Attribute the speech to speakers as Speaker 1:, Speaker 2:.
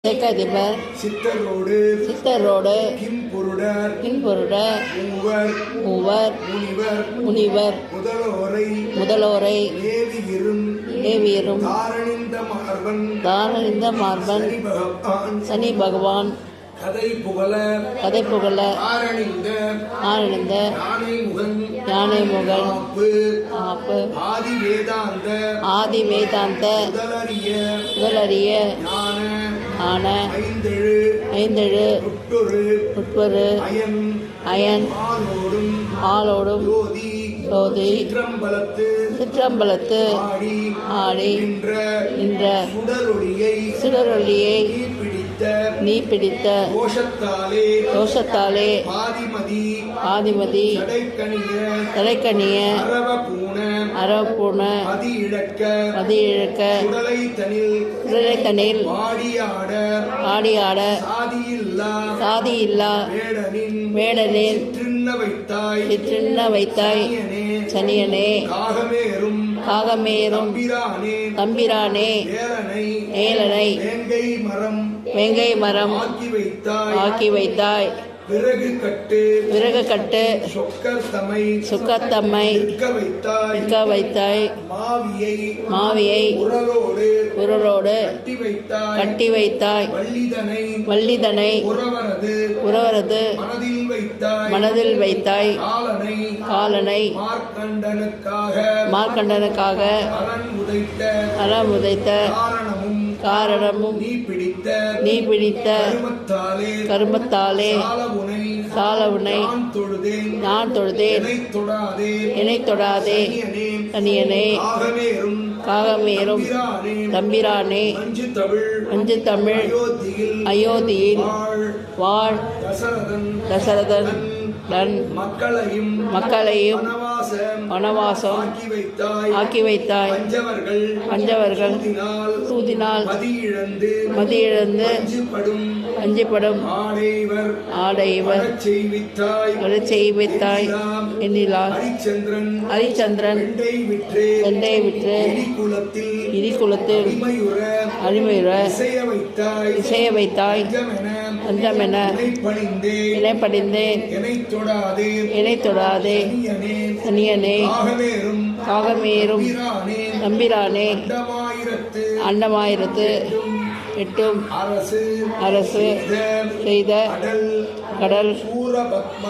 Speaker 1: தேக்கதிபர் சித்தரோடு கின்பொருடர் மூவர் முனிவர் முதலோரை ஏவியரும் தாரணிந்த மார்பன் சனி பகவான் கதை புகழ ஆரணிந்த யானை முகன் ஆப்பு ஆதி வேதாந்த முதலறிய ஆன ஐந்தெழு உட்பொரு அயன் ஆளோடும் சோதி சிற்றம்பலத்து ஆடி நின்ற சுடரொளியை நீ பிடித்த தோஷத்தாலே ஆதிமதி தலைக்கணிய அரவப்பூண மதி இழக்க உடலைத்தனில் ஆடியாட சாதியில்லா வேடனில் சிற்றின்ன வைத்தாய் சனியனே காகமேறும் தம்பிரானே ஏலனை வேங்கை மரம் ஆக்கி வைத்தாய் விறகு கட்டு சுக்கத்தம்மை நிற்க வைத்தாய் மாவியை உரலோடு கட்டி வைத்தாய் வள்ளிதனை உறவரது மனதில் வைத்தாய் காலனை மார்க்கண்டனுக்காக அறம் உதைத்த காரணமும் நீ பிடித்த கருமத்தாலே சாலவுனை நான் தொழுதேன் என்னை தொடாதே தனியனே காகமேறும் தம்பிரானே அஞ்சு தமிழ் அயோத்தியில் வாழ் தசரதன் மக்களையும் வனவாசம் ஆக்கி வைத்தாய் பஞ்சவர்கள் சூதினால் மதியிழந்து அஞ்சிப்படும் ஆடைவர் செய்வித்தாய் எண்ணிலார் ஹரிச்சந்திரன் வெண்டை விற்று இடிக்குளத்தில் அடிமையுற இசைய வைத்தாய் அஞ்சமென இணைப்படிந்தேன் என்னை தொடாதே சனியனே காகமேறும் தம்பிரானே அண்டமாயிரத்து எட்டும் அரசு செய்த கடல்